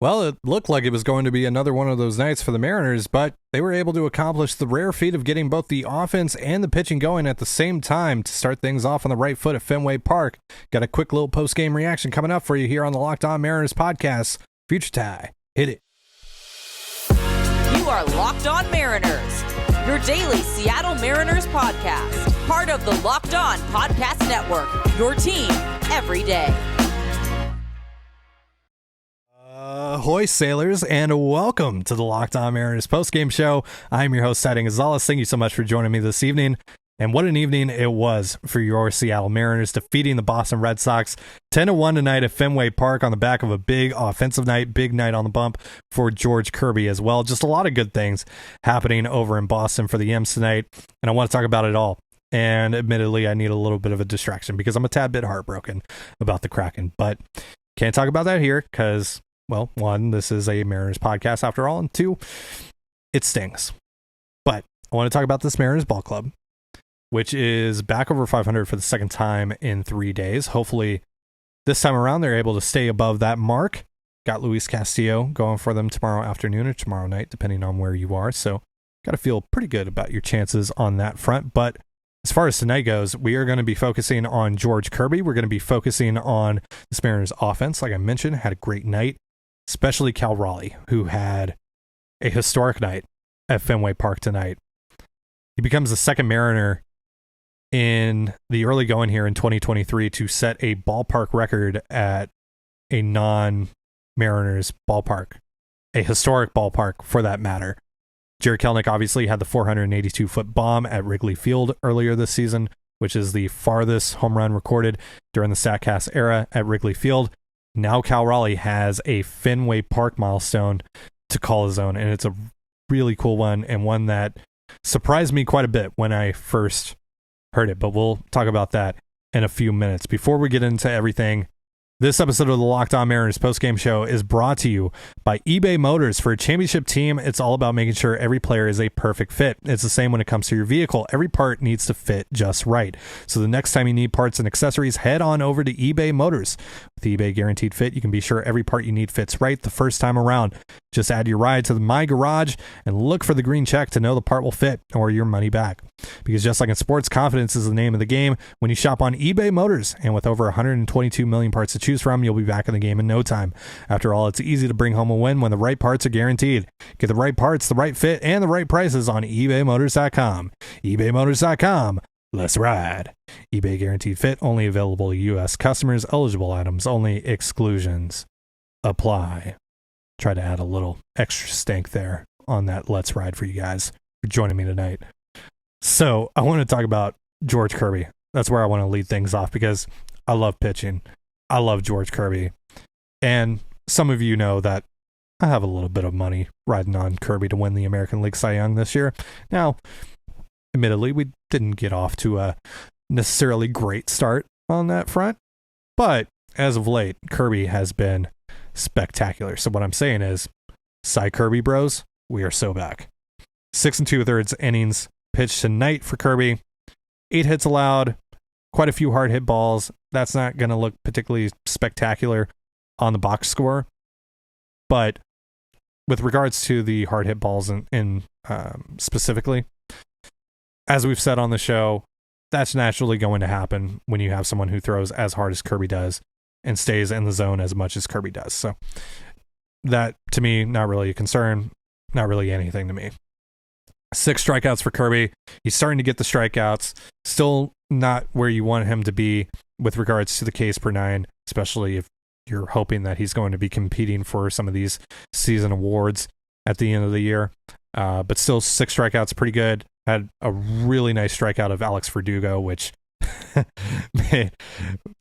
Well, it looked like it was going to be another one of those nights for the Mariners, but they were able to accomplish the rare feat of getting both the offense and the pitching going at the same time to start things off on the right foot at Fenway Park. Got a quick little post-game reaction coming up for you here on the Locked On Mariners podcast. Future Tie, hit it. You are Locked On Mariners, your daily Seattle Mariners podcast. Part of the Locked On Podcast Network, your team every day. Ahoy, sailors, and welcome to the Locked On Mariners postgame show. I'm your host, Trident. Thank you so much for joining me this evening. And what an evening it was for your Seattle Mariners, defeating the Boston Red Sox 10-1 tonight at Fenway Park on the back of a big offensive night, big night on the bump for George Kirby as well. Just a lot of good things happening over in Boston for the M's tonight, and I want to talk about it all. And admittedly, I need a little bit of a distraction because I'm a tad bit heartbroken about the Kraken, but can't talk about that here because, well, one, this is a Mariners podcast after all, and two, it stings. But I want to talk about this Mariners ball club, which is back over 500 for the second time in 3 days. Hopefully, this time around, they're able to stay above that mark. Got Luis Castillo going for them tomorrow afternoon or tomorrow night, depending on where you are. So, got to feel pretty good about your chances on that front. But as far as tonight goes, we are going to be focusing on George Kirby. We're going to be focusing on the Mariners offense. Like I mentioned, had a great night, especially Cal Raleigh, who had a historic night at Fenway Park tonight. He becomes the second Mariner in the early going here in 2023 to set a ballpark record at a non-Mariners ballpark, a historic ballpark for that matter. Jerry Kelenic obviously had the 482-foot bomb at Wrigley Field earlier this season, which is the farthest home run recorded during the StatCast era at Wrigley Field. Now Cal Raleigh has a Fenway Park milestone to call his own, and it's a really cool one, and one that surprised me quite a bit when I first heard it, but we'll talk about that in a few minutes. Before we get into everything, this episode of the Locked On Mariners postgame show is brought to you by eBay Motors. For a championship team, it's all about making sure every player is a perfect fit. It's the same when it comes to your vehicle. Every part needs to fit just right. So the next time you need parts and accessories, head on over to eBay Motors. With eBay Guaranteed Fit, you can be sure every part you need fits right the first time around. Just add your ride to the My Garage and look for the green check to know the part will fit or your money back. Because just like in sports, confidence is the name of the game. When you shop on eBay Motors, and with over 122 million parts to choose from, you'll be back in the game in no time. After all, it's easy to bring home a win when the right parts are guaranteed. Get the right parts, the right fit, and the right prices on ebaymotors.com. ebaymotors.com. Let's ride. eBay Guaranteed Fit, only available to U.S. customers. Eligible items only. Exclusions apply. Try to add a little extra stank there on that Let's Ride for you guys for joining me tonight. So I want to talk about George Kirby. That's where I want to lead things off because I love pitching. I love George Kirby. And some of you know that I have a little bit of money riding on Kirby to win the American League Cy Young this year. Now, admittedly, we didn't get off to a necessarily great start on that front, but as of late, Kirby has been spectacular. So what I'm saying is, Cy Kirby bros, we are so back. 6 2/3 innings pitched tonight for Kirby. 8 hits allowed, quite a few hard hit balls. That's not going to look particularly spectacular on the box score, but with regards to the hard hit balls in specifically, as we've said on the show, that's naturally going to happen when you have someone who throws as hard as Kirby does and stays in the zone as much as Kirby does. So that, to me, not really a concern, not really anything to me. 6 strikeouts for Kirby. He's starting to get the strikeouts. Still not where you want him to be with regards to the Ks per nine, especially if you're hoping that he's going to be competing for some of these season awards at the end of the year. But still, 6 strikeouts, pretty good. Had a really nice strikeout of Alex Verdugo, which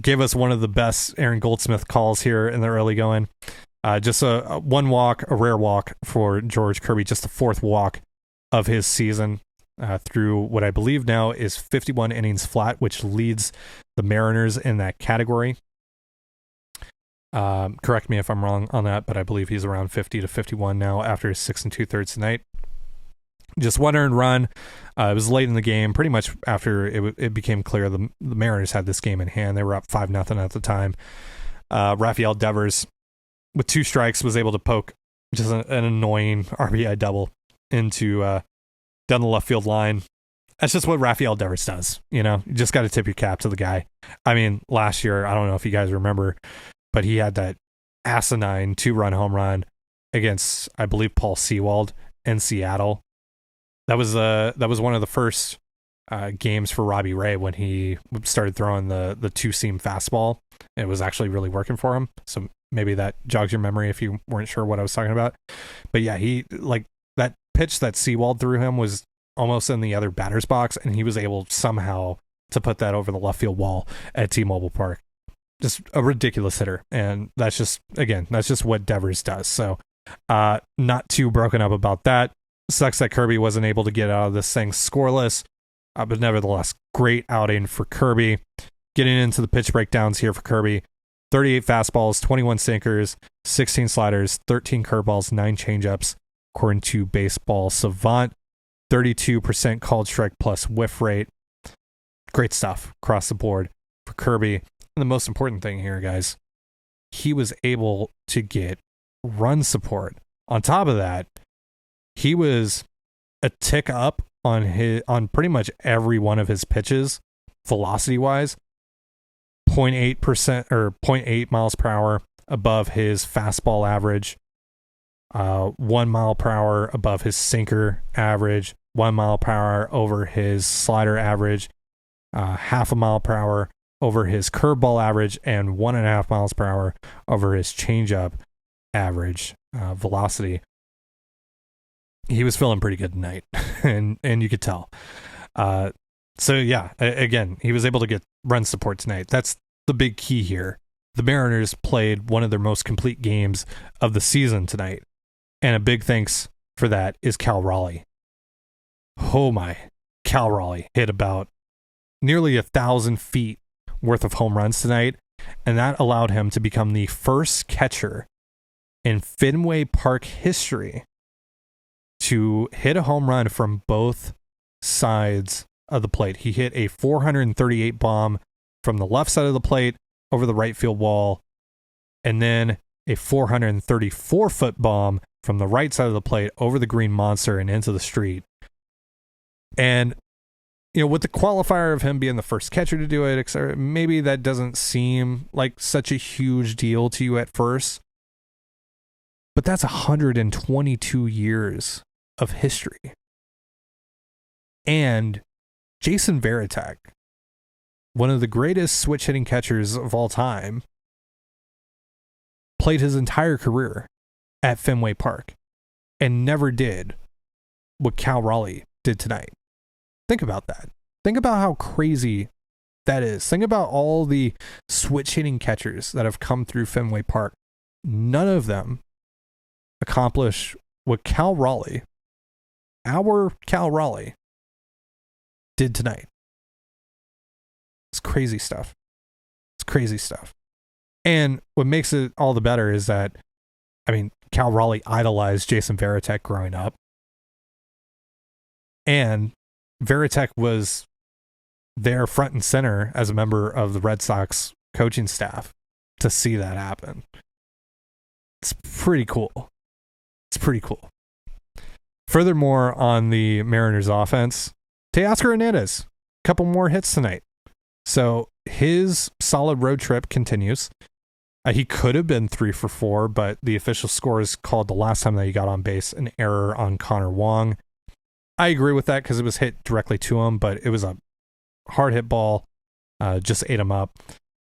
gave us one of the best Aaron Goldsmith calls here in the early going. Just a one walk, a rare walk for George Kirby, just the 4th walk of his season through what I believe now is 51 innings flat, which leads the Mariners in that category. Correct me if I'm wrong on that, but I believe he's around 50 to 51 now after his 6 2/3 tonight. Just one earned run. It was late in the game, pretty much after it became clear the Mariners had this game in hand. They were up 5-0 at the time. Rafael Devers with 2 strikes, was able to poke just an annoying RBI double into down the left field line. That's just what Rafael Devers does. You just got to tip your cap to the guy. I mean, last year, I don't know if you guys remember, but he had that asinine 2-run home run against, I believe, Paul Sewald in Seattle. That was one of the first games for Robbie Ray when he started throwing the 2-seam fastball. It was actually really working for him. So maybe that jogs your memory if you weren't sure what I was talking about. But yeah, he that pitch that Sewald threw him was almost in the other batter's box, and he was able somehow to put that over the left field wall at T-Mobile Park. Just a ridiculous hitter. And that's just what Devers does. So not too broken up about that. Sucks that Kirby wasn't able to get out of this thing scoreless. But nevertheless, great outing for Kirby. Getting into the pitch breakdowns here for Kirby. 38 fastballs, 21 sinkers, 16 sliders, 13 curveballs, 9 changeups, according to Baseball Savant. 32% called strike plus whiff rate. Great stuff across the board for Kirby. And the most important thing here, guys, he was able to get run support. On top of that, he was a tick up on pretty much every one of his pitches, velocity wise. 0.8% or 0.8 miles per hour above his fastball average. 1 mile per hour above his sinker average, 1 mile per hour over his slider average, half a mile per hour over his curveball average, and 1.5 miles per hour over his changeup average velocity. He was feeling pretty good tonight, and you could tell. So yeah, again, he was able to get run support tonight. That's the big key here. The Mariners played one of their most complete games of the season tonight. And a big thanks for that is Cal Raleigh. Oh my, Cal Raleigh hit about nearly 1,000 feet worth of home runs tonight. And that allowed him to become the first catcher in Fenway Park history to hit a home run from both sides of the plate. He hit a 438 bomb from the left side of the plate over the right field wall, and then a 434-foot bomb from the right side of the plate over the green monster and into the street. And, with the qualifier of him being the first catcher to do it, etc., maybe that doesn't seem like such a huge deal to you at first. But that's 122 years of history. And Jason Varitek, one of the greatest switch hitting catchers of all time, played his entire career at Fenway Park and never did what Cal Raleigh did tonight. Think about that. Think about how crazy that is. Think about all the switch hitting catchers that have come through Fenway Park. None of them accomplish what Cal Raleigh, our Cal Raleigh, did tonight. It's crazy stuff. It's crazy stuff. And what makes it all the better is that, Cal Raleigh idolized Jason Varitek growing up. And Varitek was there front and center as a member of the Red Sox coaching staff to see that happen. It's pretty cool. It's pretty cool. Furthermore, on the Mariners offense, Teoscar Hernandez, a couple more hits tonight. So his solid road trip continues. He could have been 3 for 4, but the official scores called the last time that he got on base an error on Connor Wong. I agree with that because it was hit directly to him, but it was a hard hit ball. Just ate him up.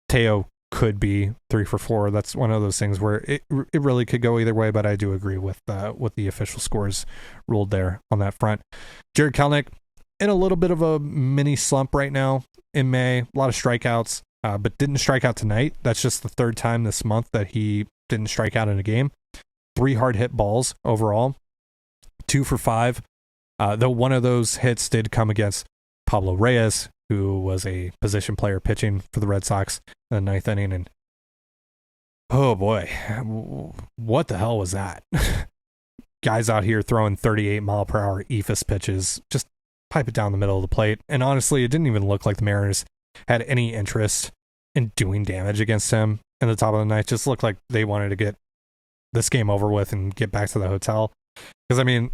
Teo could be 3 for 4. That's one of those things where it really could go either way, but I do agree with what the official scores ruled there on that front. Jared Kelenic in a little bit of a mini slump right now in May. A lot of strikeouts, but didn't strike out tonight. That's just the 3rd time this month that he didn't strike out in a game. 3 hard hit balls overall. 2 for 5. Though one of those hits did come against Pablo Reyes, who was a position player pitching for the Red Sox in the 9th inning. And oh boy, what the hell was that? Guys out here throwing 38 mile per hour eephus pitches, just pipe it down the middle of the plate. And honestly, it didn't even look like the Mariners had any interest in doing damage against him in the top of the ninth. Just looked like they wanted to get this game over with and get back to the hotel. Because I mean,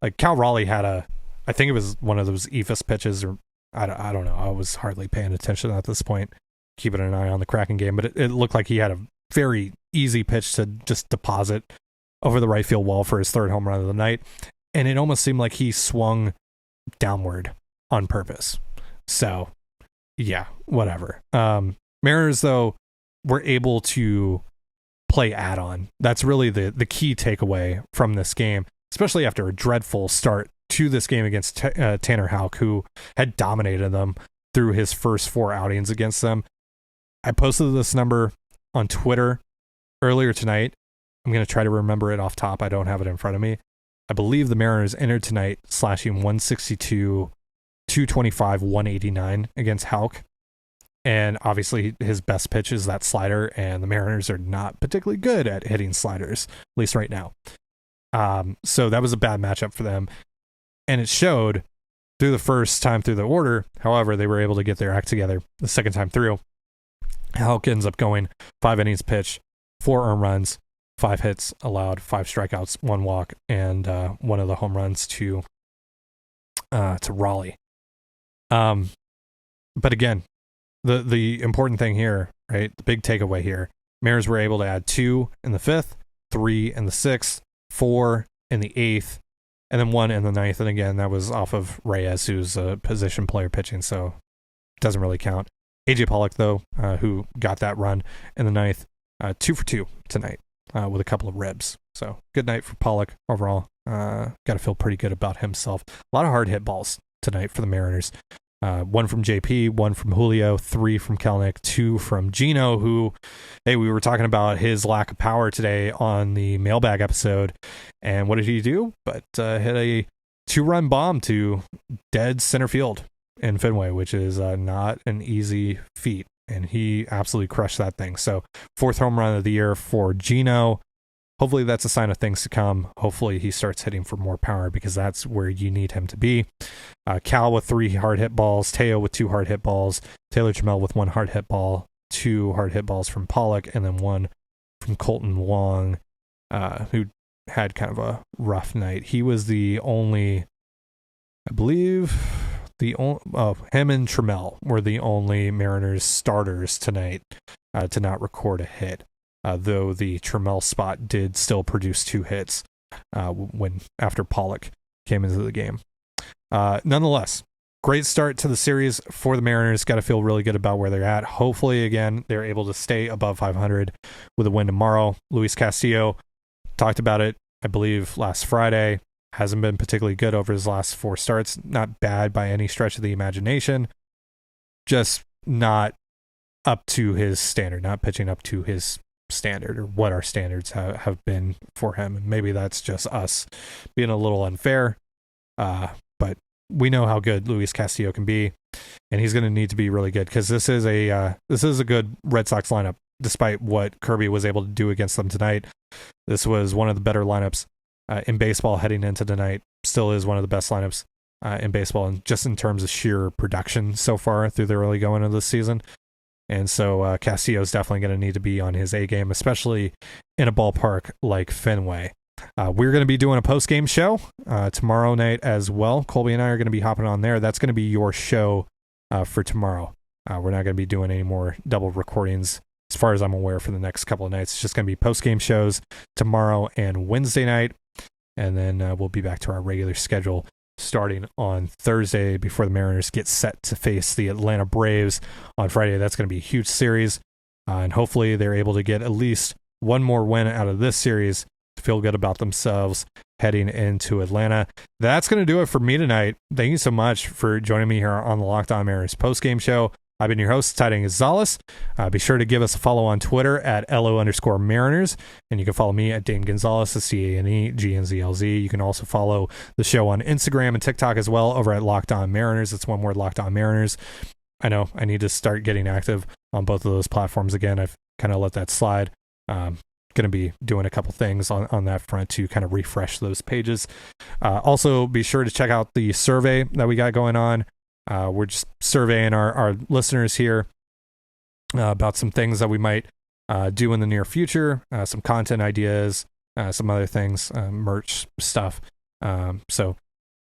like Cal Raleigh had I think it was one of those ephus pitches, or I don't know. I was hardly paying attention at this point, keeping an eye on the Kraken game, but it looked like he had a very easy pitch to just deposit over the right field wall for his third home run of the night. And it almost seemed like he swung downward on purpose. So yeah, whatever. Mariners, though, were able to play add-on. That's really the key takeaway from this game, especially after a dreadful start to this game against Tanner Houck, who had dominated them through his first 4 outings against them. I posted this number on Twitter earlier tonight. I'm going to try to remember it off top. I don't have it in front of me. I believe the Mariners entered tonight slashing 162, 225, 189 against Houck. And obviously his best pitch is that slider, and the Mariners are not particularly good at hitting sliders, at least right now. So that was a bad matchup for them. And it showed through the first time through the order. However, they were able to get their act together the second time through. Houck ends up going 5 innings pitched, 4 earned runs, 5 hits allowed, 5 strikeouts, 1 walk, and one of the home runs to Raleigh. But again, the important thing here, right? The big takeaway here: Mariners were able to add 2 in the 5th, 3 in the 6th, 4 in the 8th, and then 1 in the 9th. And again, that was off of Reyes, who's a position player pitching, so it doesn't really count. AJ Pollock, though, who got that run in the 9th, 2 for 2 tonight with a couple of ribs. So good night for Pollock overall. Got to feel pretty good about himself. A lot of hard hit balls tonight for the Mariners. 1 from JP, 1 from Julio, 3 from Kelenic, 2 from Gino, who, hey, we were talking about his lack of power today on the mailbag episode. And what did he do? But hit a 2-run bomb to dead center field in Fenway, which is not an easy feat. And he absolutely crushed that thing. So 4th home run of the year for Gino. Hopefully that's a sign of things to come. Hopefully he starts hitting for more power, because that's where you need him to be. Cal with 3 hard hit balls, Teo with 2 hard hit balls, Taylor Trammell with 1 hard hit ball, 2 hard hit balls from Pollock, and then 1 from Colton Wong, who had kind of a rough night. He was the only, I believe, him and Trammell were the only Mariners starters tonight to not record a hit. Though the Trammell spot did still produce 2 hits after Pollock came into the game. Nonetheless, great start to the series for the Mariners. Got to feel really good about where they're at. Hopefully, again, they're able to stay above 500 with a win tomorrow. Luis Castillo, talked about it, I believe, last Friday. Hasn't been particularly good over his last 4 starts. Not bad by any stretch of the imagination. Just not up to his standard, not pitching up to his standard, or what our standards have been for him. And maybe that's just us being a little unfair, but we know how good Luis Castillo can be, and he's going to need to be really good, because this is a good Red Sox lineup. Despite what Kirby was able to do against them tonight, this was one of the better lineups in baseball heading into tonight. Still is one of the best lineups in baseball, and just in terms of sheer production so far through the early going of this season. And so Castillo is definitely going to need to be on his A game, especially in a ballpark like Fenway. We're going to be doing a post-game show tomorrow night as well. Colby and I are going to be hopping on there. That's going to be your show for tomorrow. We're not going to be doing any more double recordings, as far as I'm aware, for the next couple of nights. It's just going to be post-game shows tomorrow and Wednesday night. And then we'll be back to our regular schedule starting on Thursday before the Mariners get set to face the Atlanta Braves on Friday. That's going to be a huge series, and hopefully they're able to get at least one more win out of this series to feel good about themselves heading into Atlanta. That's going to do it for me tonight. Thank you so much for joining me here on the Locked On Mariners postgame show. I've been your host, Trident Gonzalez. Be sure to give us a follow on Twitter at LO_Mariners. And you can follow me at Dane Gonzalez, CANEGNZLZ. You can also follow the show on Instagram and TikTok as well over at Locked On Mariners. It's one word, Locked On Mariners. I know I need to start getting active on both of those platforms again. I've kind of let that slide. Going to be doing a couple things on that front to kind of refresh those pages. Also, be sure to check out the survey that we got going on. We're just surveying our listeners here about some things that we might do in the near future, some content ideas, some other things, merch stuff. So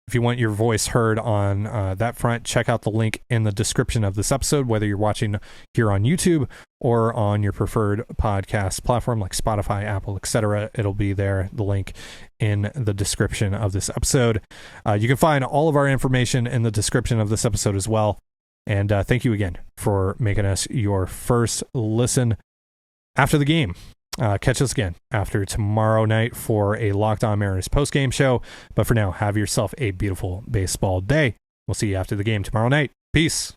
if you want your voice heard on that front, check out the link in the description of this episode, whether you're watching here on YouTube or on your preferred podcast platform like Spotify, Apple, etc. It'll be there, the link in the description of this episode. You can find all of our information in the description of this episode as well. And thank you again for making us your first listen after the game. Catch us again after tomorrow night for a Locked On Mariners postgame show. But for now, have yourself a beautiful baseball day. We'll see you after the game tomorrow night. Peace.